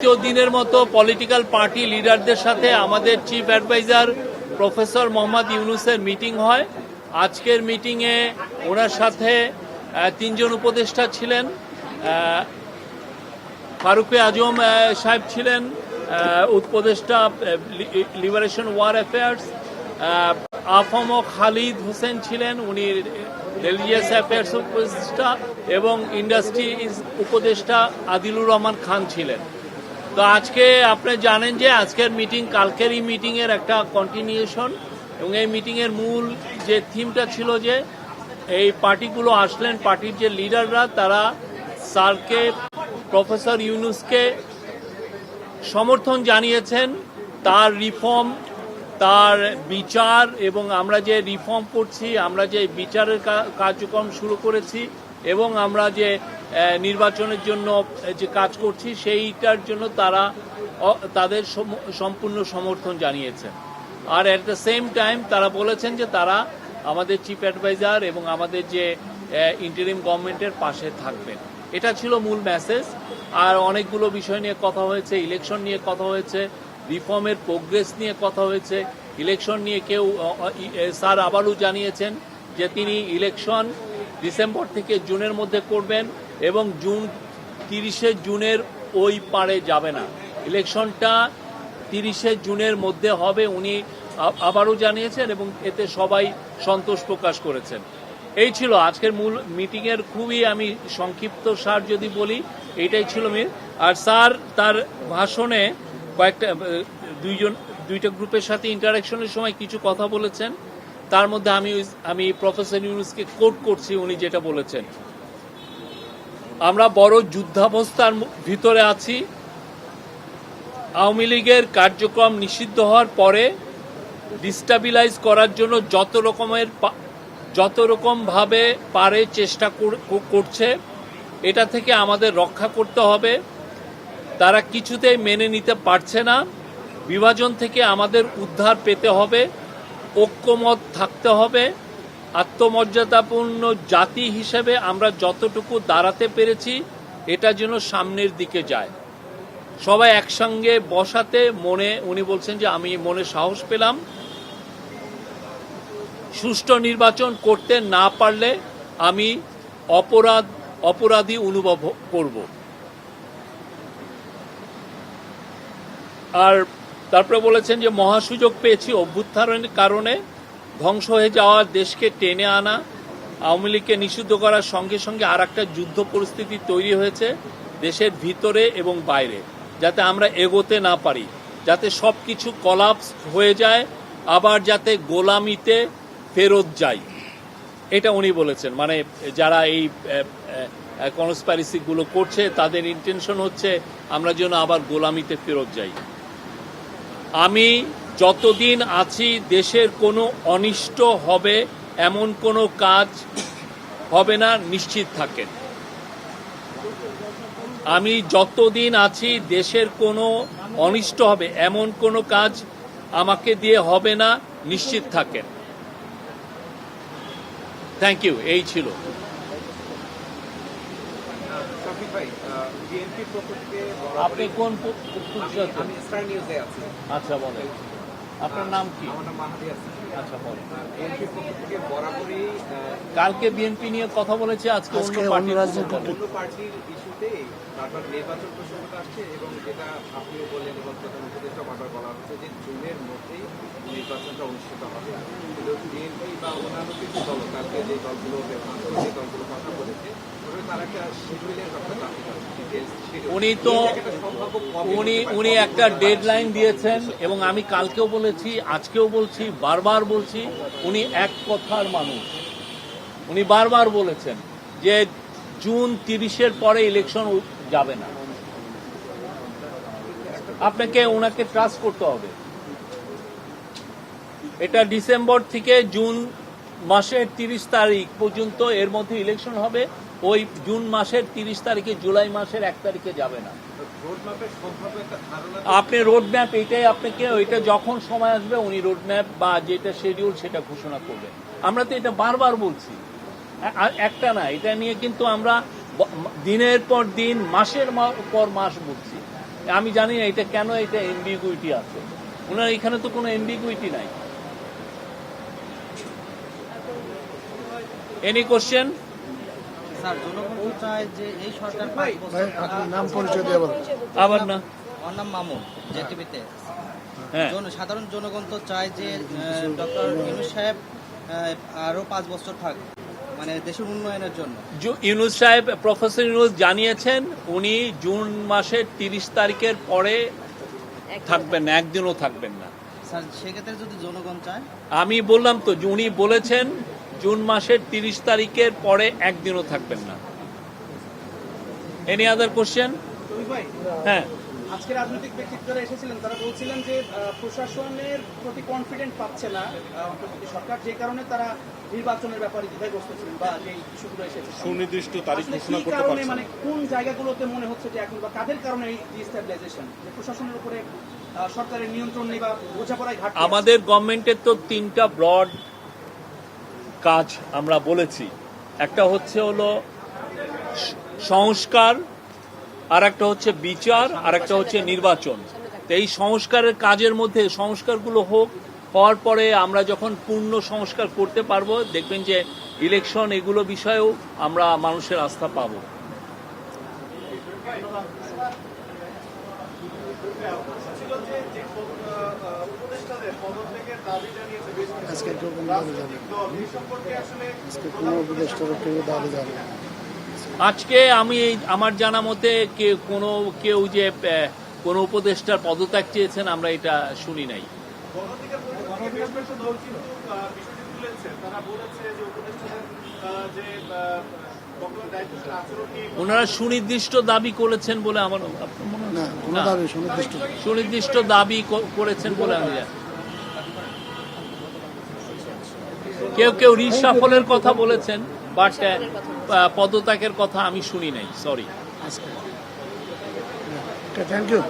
দ্বিতীয় দিনের মতো পলিটিক্যাল পার্টি লিডারদের সাথে আমাদের চিফ অ্যাডভাইজার প্রফেসর মোহাম্মদ ইউনুসের মিটিং হয়। আজকের মিটিংয়ে ওনার সাথে তিনজন উপদেষ্টা ছিলেন। ফারুক আজম সাহেব ছিলেন উপদেষ্টা liberation war affairs, AFM Khalid Hossain ছিলেন, উনি রিলিজিয়াস অ্যাফেয়ার্স উপদেষ্টা, এবং ইন্ডাস্ট্রি উপদেষ্টা আদিলুর রহমান খান ছিলেন। তো আজকে আপনি জানেন যে আজকের মিটিং কালকের এই মিটিংয়ের একটা কন্টিনিউশন, এবং এই মিটিংয়ের মূল যে থিমটা ছিল যে এই পার্টিগুলো আসলেন, পার্টির যে লিডাররা তারা স্যারকে, প্রফেসর ইউনুসকে সমর্থন জানিয়েছেন, তার রিফর্ম, তার বিচার, এবং আমরা যে রিফর্ম করছি, আমরা যে বিচারের কার্যক্রম শুরু করেছি, এবং আমরা যে নির্বাচনের জন্য যে কাজ করছি সেইটার জন্য তারা তাদের সম্পূর্ণ সমর্থন জানিয়েছেন। আর অ্যাট দ্য সেম টাইম তারা বলেছেন যে তারা আমাদের চিফ অ্যাডভাইজার এবং আমাদের যে ইন্টারিম গভর্নমেন্টের পাশে থাকবেন। এটা ছিল মূল মেসেজ। আর অনেকগুলো বিষয় নিয়ে কথা হয়েছে, ইলেকশন নিয়ে কথা হয়েছে, রিফর্মের প্রোগ্রেস নিয়ে কথা হয়েছে। ইলেকশন নিয়ে কেউ স্যার আবারও জানিয়েছেন যে তিনি ইলেকশন ডিসেম্বর থেকে জুনের মধ্যে করবেন, এবং 30শে জুনের ওই পারে যাবে না, ইলেকশনটা 30শে জুনের মধ্যে হবে, উনি আবারও জানিয়েছেন, এবং এতে সবাই সন্তোষ প্রকাশ করেছেন। এই ছিল আজকের মূল মিটিংয়ের খুবই আমি সংক্ষিপ্ত সার যদি বলি, এইটাই ছিল মিল। আর স্যার তার ভাষণে দুইটা গ্রুপের সাথে ইন্টারাকশনের সময় কিছু কথা বলেছেন। তার মধ্যে আমি প্রফেসর ইউনুসকে কোট করছি, উনি যেটা বলেছেন, আমরা বড় যুদ্ধাবস্থার ভিতরে আছি। আওয়ামী লীগের কার্যক্রম নিষিদ্ধ হওয়ার পরে ডিস্টাবিলাইজ করার জন্য যত রকম ভাবে পারে চেষ্টা করছে, এটা থেকে আমাদের রক্ষা করতে হবে। তারা কিছুতেই মেনে নিতে পারছে না। বিভাজন থেকে আমাদের উদ্ধার পেতে হবে, ঐক্যমত থাকতে হবে। আত্মমর্যাদাপূর্ণ জাতি হিসেবে আমরা যতটুকু দাঁড়াতে পেরেছি এটা যেন সামনের দিকে যায়। সবাই একসঙ্গে বসাতে উনি বলছেন যে আমি মনে সাহস পেলাম। সুষ্ঠু নির্বাচন করতে না পারলে আমি অপরাধী অনুভব করব। আর তারপরে বলেছেন যে মহাসুযোগ পেয়েছি অভ্যুত্থানের কারণে, ধ্বংস হয়ে যাওয়া দেশকে টেনে আনা, আওয়ামী লীগকে নিষিদ্ধ করার সঙ্গে সঙ্গে আর একটা যুদ্ধ পরিস্থিতি তৈরি হয়েছে দেশের ভিতরে এবং বাইরে, যাতে আমরা এগোতে না পারি, যাতে সব কিছু কলাপস হয়ে যায়, আবার যাতে গোলামিতে ফেরত যাই। এটা উনি বলেছেন। মানে যারা এই কনস্পাইরেসিগুলো করছে তাদের ইন্টেনশন হচ্ছে আমরা যেন আবার গোলামিতে ফেরত যাই। আমি যতদিন আছি দেশের কোনো অনিষ্ট হবে এমন কোনো কাজ হবে না, নিশ্চিত থাকেন। আমি যতদিন আছি দেশের কোনো অনিষ্ট হবে এমন কোনো কাজ আমাকে দিয়ে হবে না, নিশ্চিত থাকেন। Thank you. এই ছিল। আপনি কোন? আচ্ছা বলেন, আপনার নাম কি? আচ্ছা বলেন। কালকে বিএনপি নিয়ে কথা বলেছে, আজকে অন্য পার্টির ইস্যুতে বারবার নির্বাচন প্রসঙ্গ আসছে, এবং যেটা আপনিও বললেন এবং প্রধান উপদেষ্টা বারবার বলা হচ্ছে যে জুনের মধ্যেই নির্বাচনটা অনুষ্ঠিত হবে। কিন্তু বিএনপি বা অন্যান্য কিছু দল, কালকে যে দলগুলো যে দলগুলো কথা বলেছে, তারা একটা শিডিউলের কথা দাবি করে। উনি একটা ডেডলাইন দিয়েছেন, এবং আমি কালকেও বলেছি, আজকেও বলছি, বারবার বলছি, উনি এক কথার মানুষ। উনি বারবার বলেছেন যে জুন 30-এর পরে ইলেকশন যাবে না। আপনাকে ওনাকে ট্রাস্ট করতে হবে। এটা ডিসেম্বর থেকে জুন মাসের 30 তারিখ পর্যন্ত এর মধ্যে ইলেকশন হবে। ওই জুন মাসের 30 তারিখে জুলাই মাসের 1 তারিখে যাবে না। আপনি রোডম্যাপ, এটাই আপনাকে, ওইটা যখন সময় আসবে উনি রোডম্যাপ বা যেটা শিডিউল সেটা ঘোষণা করবেন। আমরা তো এটা বারবার বলছি, একটা না, এটা নিয়ে কিন্তু আমরা দিনের পর দিন, মাসের পর মাস বলছি। আমি জানি না এটা কেন এটা এমবিগুইটি আছে। ওনার এখানে তো কোনো এমবিগুইটি নাই। Any question? স্যার জনগণ চায় যে এই সরকার 5 বছর নাম পরিচয় দিয়ে বলুন। আবার না, ওর নাম মামুন জেটিভিতে। হ্যাঁ সাধারণ জনগণ তো চায় যে ডক্টর ইউনূস সাহেব আরো 5 বছর থাক, মানে দেশের উন্নয়নের জন্য। ইউনূস সাহেব, প্রফেসর ইউনূস জানিয়েছেন উনি জুন মাসের 30 তারিখের পরে থাকবেন না, একদিনও থাকবেন না। স্যার সেক্ষেত্রে যদি জনগণ চায়, আমি বললাম তো উনি বলেছেন জুন মাসের 30 তারিখের পরে একদিনও থাকবেন না। Any other question? হ্যাঁ, আজকে রাজনৈতিক ব্যক্তিত্বরা এসেছিলেন, তারা বলছিলেন যে প্রশাসনের প্রতি কনফিডেন্ট পাচ্ছে না অন্তর্বর্তী সরকার, যে কারণে তারা নির্বাচনের ব্যাপারে দ্বিধাগ্রস্ত ছিলেন বা যে ইস্যুগুলো এসেছে সুনির্দিষ্ট তারিখ ঘোষণা করতে কারণে, পারছে মানে না। কোন জায়গাগুলোতে মনে হচ্ছে যে এখন বা কাদের কারণে এই ডিস্টেবিলাইজেশন, যে প্রশাসনের উপরে সরকারের নিয়ন্ত্রণ নেই বা বোঝাপড়ায় ঘাটতি? আমাদের গভর্নমেন্টের তো 3টা ব্রড কাজ আমরা বলেছি। একটা হচ্ছে হলো সংস্কার, আর একটা হচ্ছে বিচার, আর একটা হচ্ছে নির্বাচন। তো এই সংস্কারের কাজের মধ্যে সংস্কারগুলো হওয়ার পরে আমরা যখন পূর্ণ সংস্কার করতে পারবো, দেখবেন যে ইলেকশন এগুলো বিষয়েও আমরা মানুষের আস্থা পাবো। আজকে কেউ কোনো দাবি জানে না। আজকে কোনো উপদেষ্টারও কেউ দাবি জানে না। আজকে আমি আমার জানা মতে কেউ যে কোনো উপদেষ্টার পদত্যাগ চেয়েছেন আমরা এটা শুনি নাই। ওনারা সুনির্দিষ্ট দাবি করেছেন বলে আমার মনে হয় না, কোনো না। দাবি সুনির্দিষ্ট না। সুনির্দিষ্ট দাবি করেছেন বলে আমি জানি। কেউ রিসাফলের কথা বলেছেন, বাট পদত্যাগের কথা আমি শুনি নাই, সরি। আজকে থ্যাংক ইউ।